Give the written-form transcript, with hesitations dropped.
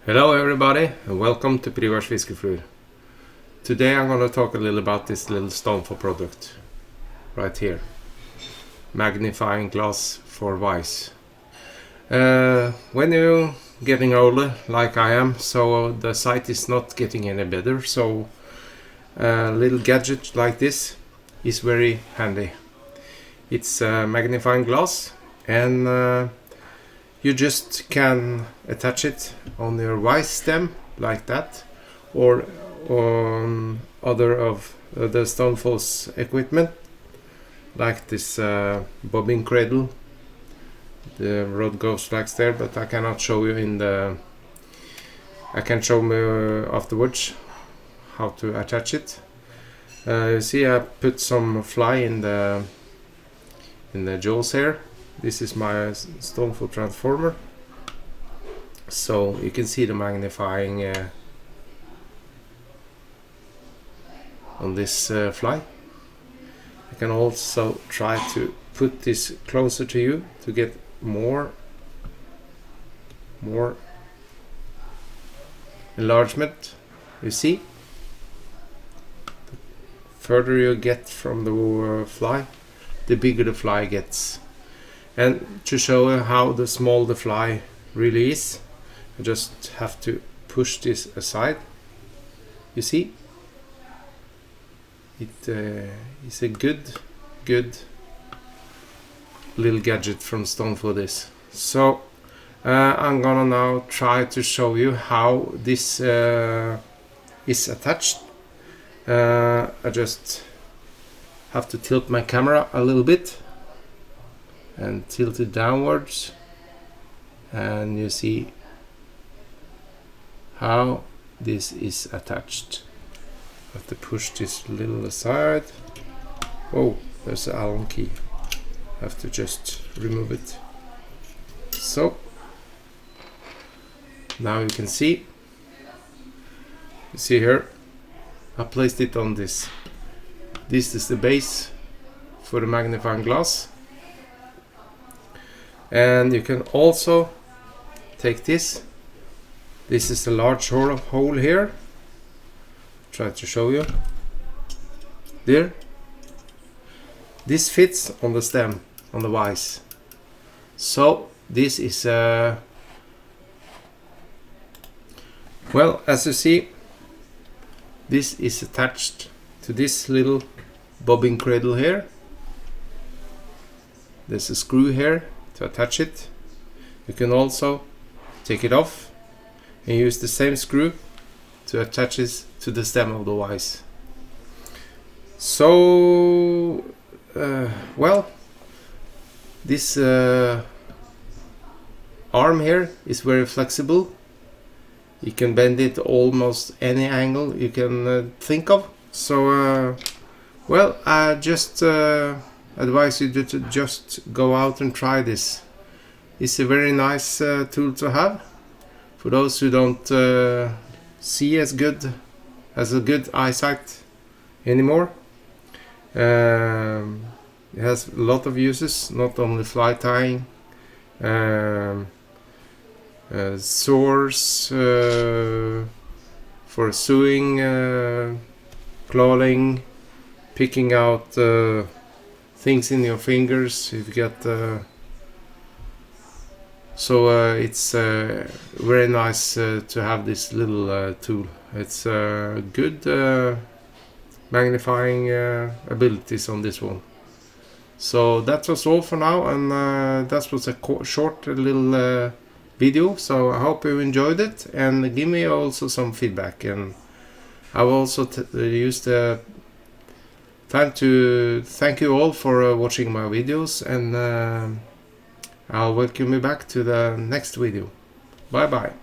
Hello everybody and welcome to Privars Fiskeflur. Today I'm going to talk a little about this little Stonfo product right here. Magnifying glass for vise. When you're getting older like I am, so the sight is not getting any better, so a little gadget like this is very handy. It's a magnifying glass and you just can attach it on your vise stem like that, or on other of the Stonfo's equipment, like this bobbin cradle. The rod goes like there, but I cannot show you in the. I can show you afterwards how to attach it. You see, I put some fly in the jaws here. This is my Stonfo transformer, so you can see the magnifying on this fly. I can also try to put this closer to you to get more enlargement. You see, the further you get from the fly, the bigger the fly gets. And to show you how small the fly really is, I just have to push this aside. You see, it is a good little gadget from Stonfo. This. So I'm gonna now try to show you how this is attached. I just have to tilt my camera a little bit and tilt it downwards, and you see how this is attached. I have to push this little aside. Oh, there's an Allen key. I have to just remove it. So now you can see. You see here, I placed it on this. This is the base for the magnifying glass. And you can also take this. This is a large hole here. Try to show you. There. This fits on the stem, on the vise. So this is well, as you see, this is attached to this little bobbin cradle here. There's a screw here to attach it. You can also take it off and use the same screw to attach it to the stem of the vise. So well, this arm here is very flexible. You can bend it almost any angle you can think of. So well, I just advise you to just go out and try this. It's a very nice tool to have for those who don't see as good as a good eyesight anymore. It has a lot of uses, not only fly tying, sores, for sewing, clawing, picking out things in your fingers if you get so it's very nice to have this little tool. It's good magnifying abilities on this one. So that was all for now, and that was a short little video, so I hope you enjoyed it, and give me also some feedback. And I will also use the time to thank you all for watching my videos, and I'll welcome you back to the next video. Bye bye.